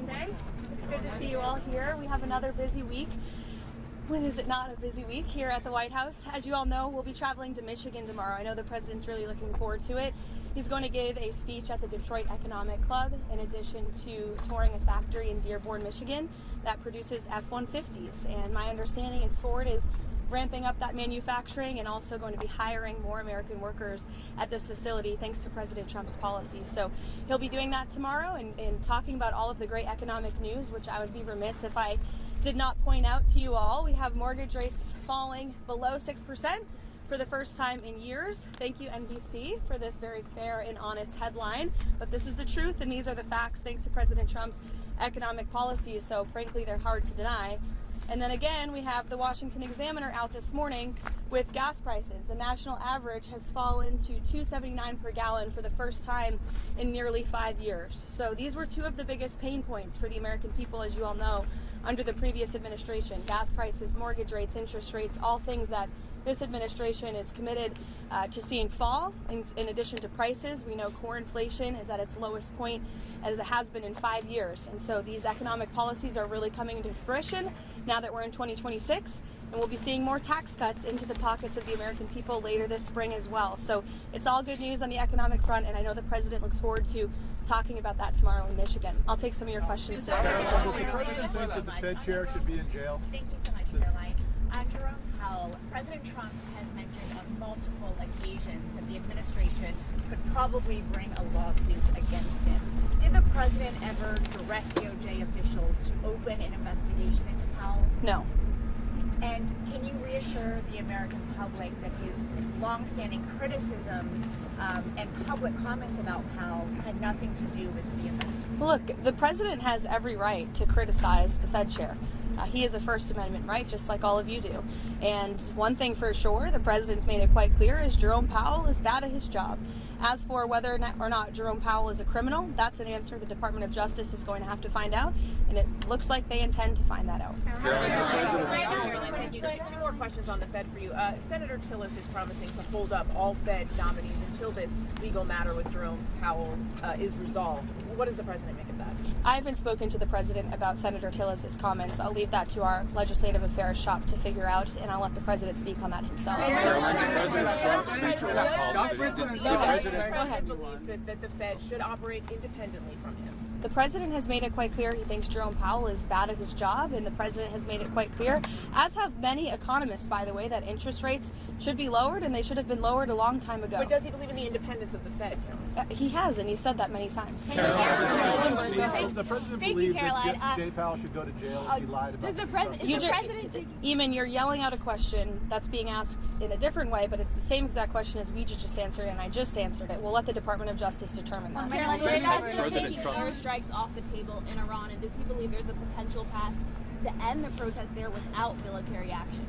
Monday. It's good to see you all here. We have another busy week. When is it not a busy week here at the White House? As you all know, we'll be traveling to Michigan tomorrow. I know the president's really looking forward to it. He's going to give a speech at the Detroit Economic Club, in addition to touring a factory in Dearborn, Michigan that produces F-150s. And my understanding is Ford is ramping up that manufacturing and also going to be hiring more American workers at this facility thanks to President Trump's policies. So he'll be doing that tomorrow and talking about all of the great economic news, which I would be remiss if I did not point out to you all. We have mortgage rates falling below 6% for the first time in years. Thank you, NBC, for this very fair and honest headline. But this is the truth, and these are the facts thanks to President Trump's economic policies. So frankly, they're hard to deny. And then again, we have the Washington Examiner out this morning with gas prices. The national average has fallen to $2.79 per gallon for the first time in nearly 5 years. So these were two of the biggest pain points for the American people, as you all know, under the previous administration. Gas prices, mortgage rates, interest rates, all things that this administration is committed to seeing fall. In addition to prices, we know core inflation is at its lowest point as it has been in 5 years. And so these economic policies are really coming into fruition now that we're in 2026. And we'll be seeing more tax cuts into the pockets of the American people later this spring as well. So it's all good news on the economic front, and I know the president looks forward to talking about that tomorrow in Michigan. I'll take some of your questions today. Does the president think that the Fed chair should be in jail? Thank you so much, Karoline. Jerome Powell, President Trump has mentioned on multiple occasions that the administration could probably bring a lawsuit against him. Did the president ever direct DOJ officials to open an investigation into Powell? No. And can you reassure the American public that his longstanding criticisms and public comments about Powell had nothing to do with the investigation? Well, look, the president has every right to criticize the Fed chair. He has a First Amendment right, just like all of you do. And one thing for sure, the president's made it quite clear, is Jerome Powell is bad at his job. As for whether or not Jerome Powell is a criminal, that's an answer the Department of Justice is going to have to find out, and it looks like they intend to find that out. Thank you. Two more questions on the Fed for you. Senator Tillis is promising to hold up all Fed nominees until this legal matter with Jerome Powell is resolved. What does the president make of that? I haven't spoken to the president about Senator Tillis' comments. I'll leave that to our legislative affairs shop to figure out, and I'll let the president speak on that himself. Go ahead. Believe that the Fed should operate independently from him. The president has made it quite clear he thinks Jerome Powell is bad at his job, and the president has made it quite clear, as have many economists, by the way, that interest rates should be lowered, and they should have been lowered a long time ago. But does he believe in the independence of the Fed, Caroline? He has, and he said that many times. Does the president believe that Jay Powell should go to jail if he lied about the president? Eamon, you're yelling out a question that's being asked in a different way, but it's the same exact question as we just answered, and I just answered it. We'll let the Department of Justice determine that. Taking airstrikes off the table in Iran, and does he believe there's a potential path to end the protest there without military action?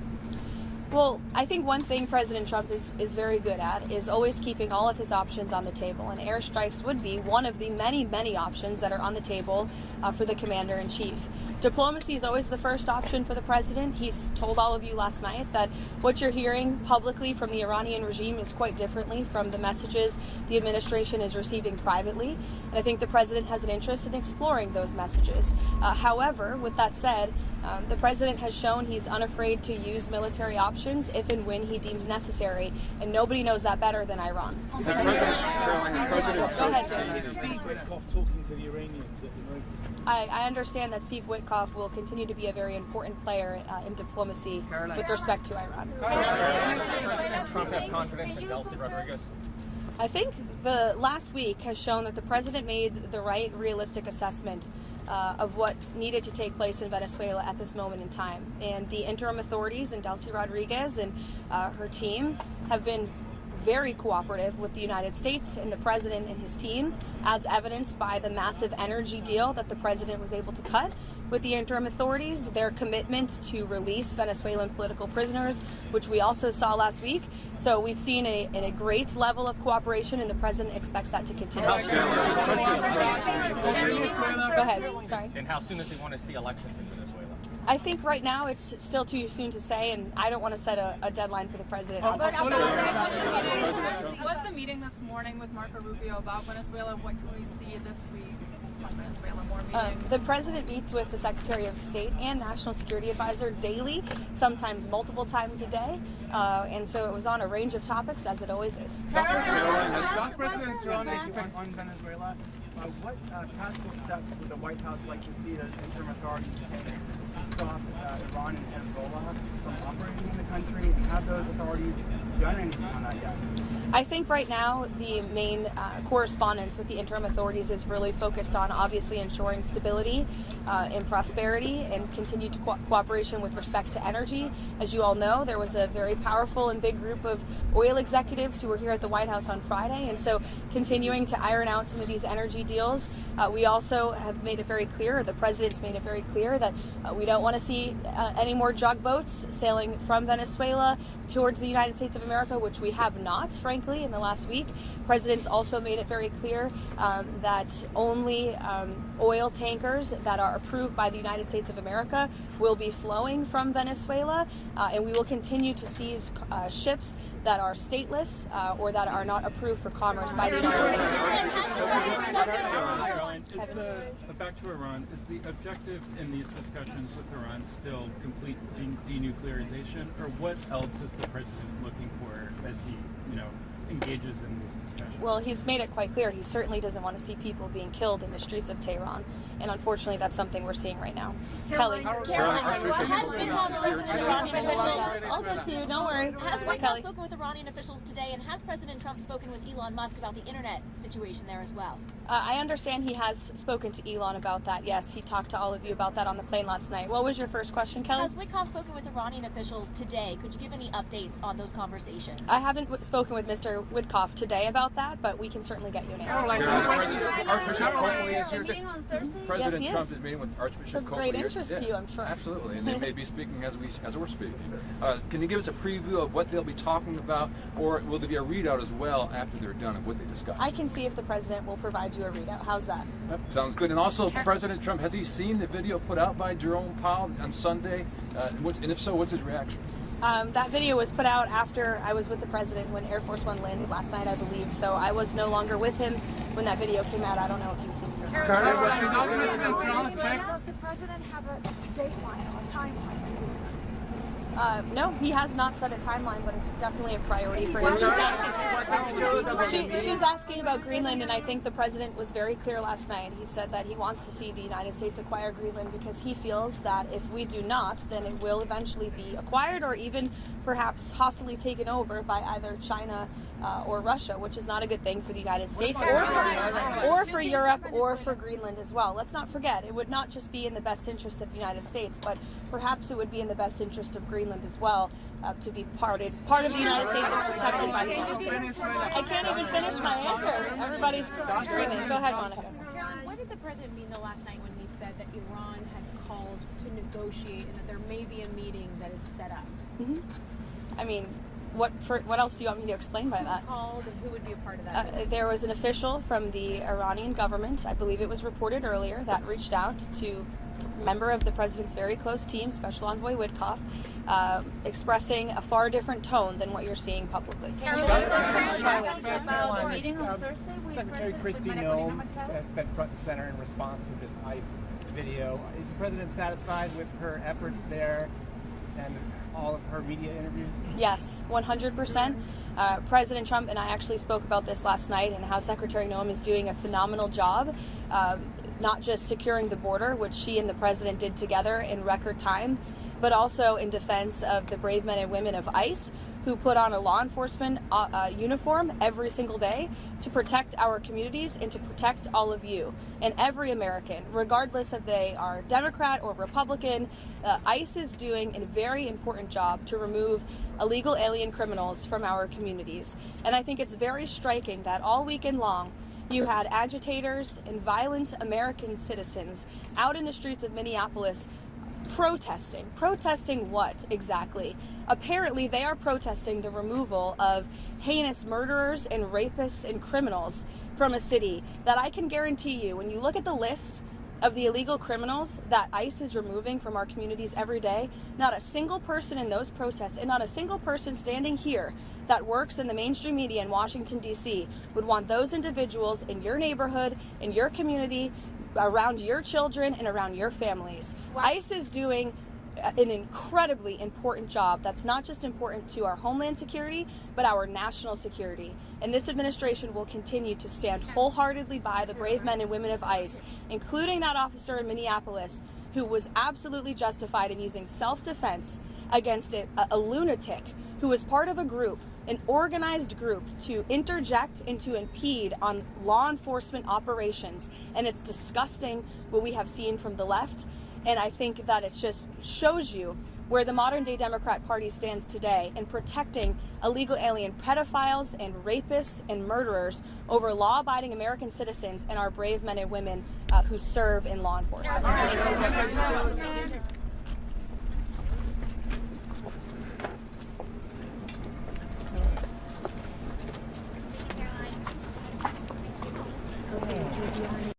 Well, I think one thing President Trump is very good at is always keeping all of his options on the table, and airstrikes would be one of the many, many options that are on the table for the commander-in-chief. Diplomacy is always the first option for the president. He's told all of you last night that what you're hearing publicly from the Iranian regime is quite differently from the messages the administration is receiving privately, and I think the president has an interest in exploring those messages. However, with that said, the president has shown he's unafraid to use military options if and when he deems necessary, and nobody knows that better than Iran. Go ahead, Steve Witkoff talking to the Iranians at the moment. I understand that Steve Witkoff will continue to be a very important player in diplomacy with respect to Iran. Trump has confidence in Delcy Rodriguez. I think the last week has shown that the president made the right, realistic assessment of what needed to take place in Venezuela at this moment in time. And the interim authorities and Delcy Rodriguez and her team have been very cooperative with the United States and the president and his team, as evidenced by the massive energy deal that the president was able to cut with the interim authorities, their commitment to release Venezuelan political prisoners, which we also saw last week. So we've seen a great level of cooperation, and the president expects that to continue. Go ahead. Sorry. And how soon does he want to see elections in Venezuela? I think right now it's still too soon to say, and I don't want to set a deadline for the president. What's the meeting this morning with Marco Rubio about Venezuela? What can we see this week? on Venezuela? More meetings? The president meets with the Secretary of State and National Security Advisor daily, sometimes multiple times a day, and so it was on a range of topics, as it always is. As President Trump on Venezuela, what practical steps would the White House like to see the interim authorities take to stop Iran and Hezbollah from operating in the country, and have those authorities done anything on that yet? I think right now the main correspondence with the interim authorities is really focused on obviously ensuring stability and prosperity and continued cooperation with respect to energy. As you all know, there was a very powerful and big group of oil executives who were here at the White House on Friday, and so continuing to iron out some of these energy deals. We also have made it very clear, the president's made it very clear, that we don't want to see any more jug boats sailing from Venezuela towards the United States of America, which we have not, frankly, in the last week. President's also made it very clear that only oil tankers that are approved by the United States of America will be flowing from Venezuela, and we will continue to seize ships that are stateless or that are not approved for commerce by the United States. Back to Iran, is the objective in these discussions with Iran still complete denuclearization, or what else is the president looking for as he, engages in these discussions? Well, he's made it quite clear he certainly doesn't want to see people being killed in the streets of Tehran, and unfortunately that's something we're seeing right now. Karoline, has Whitcoff spoken with Iranian officials? I'll get to you, don't worry. Has Whitcoff spoken with Iranian officials today, and has President Trump spoken with Elon Musk about the internet situation there as well? I understand he has spoken to Elon about that, yes. He talked to all of you about that on the plane last night. What was your first question, Kelly? Has Whitcoff spoken with Iranian officials today? Could you give any updates on those conversations? I haven't spoken with Mr. Whitcoff today about that, but we can certainly get you an answer. Archbishop Coakley is here. President Yes, Trump is meeting with Archbishop Coakley. Great interest to you, I'm sure. Absolutely, and they may be speaking as we're speaking. Can you give us a preview of what they'll be talking about, or will there be a readout as well after they're done of what they discuss? I can see if the president will provide you a readout. How's that? Yep, sounds good. And also, President Trump, has he seen the video put out by Jerome Powell on Sunday? And if so, what's his reaction? That video was put out after I was with the president when Air Force One landed last night, I believe. So I was no longer with him when that video came out. I don't know if he's seen it. Does the president have a dateline or a timeline? No, he has not set a timeline, but it's definitely a priority for him. She's asking about Greenland, and I think the president was very clear last night. He said that he wants to see the United States acquire Greenland because he feels that if we do not, then it will eventually be acquired or even perhaps hostily taken over by either China or Russia, which is not a good thing for the United States or for Europe or for Greenland as well. Let's not forget, it would not just be in the best interest of the United States, but perhaps it would be in the best interest of Greenland as well to be part of the United States and protected by the United States. I can't even finish my answer. Everybody's screaming. Go ahead, Monica. Caroline, what did the president mean last night when he said that Iran had called to negotiate and that there may be a meeting that is set up? I mean, what else do you want me to explain by that? Who called and who would be a part of that? There was an official from the Iranian government, I believe it was reported earlier, that reached out to a member of the president's very close team, Special Envoy Whitcoff, expressing a far different tone than what you're seeing publicly. About the meeting on Thursday, Secretary Kristi Noem has been front and center in response to this ICE video. Is the president satisfied with her efforts there and all of her media interviews? Yes, 100%. President Trump and I actually spoke about this last night and how Secretary Noem is doing a phenomenal job, not just securing the border, which she and the president did together in record time, but also in defense of the brave men and women of ICE who put on a law enforcement uniform every single day to protect our communities and to protect all of you and every American, regardless if they are Democrat or Republican. ICE is doing a very important job to remove illegal alien criminals from our communities. And I think it's very striking that all weekend long, you had agitators and violent American citizens out in the streets of Minneapolis protesting. Protesting what exactly? Apparently they are protesting the removal of heinous murderers and rapists and criminals from a city that I can guarantee you, when you look at the list of the illegal criminals that ICE is removing from our communities every day, not a single person in those protests and not a single person standing here that works in the mainstream media in Washington, D.C. would want those individuals in your neighborhood, in your community, around your children and around your families. ICE is doing an incredibly important job that's not just important to our homeland security, but our national security. And this administration will continue to stand wholeheartedly by the brave men and women of ICE, including that officer in Minneapolis who was absolutely justified in using self-defense against a lunatic who was part of a group, an organized group, to interject and to impede on law enforcement operations. And it's disgusting what we have seen from the left. And I think that it just shows you where the modern day Democrat Party stands today in protecting illegal alien pedophiles and rapists and murderers over law-abiding American citizens and our brave men and women who serve in law enforcement.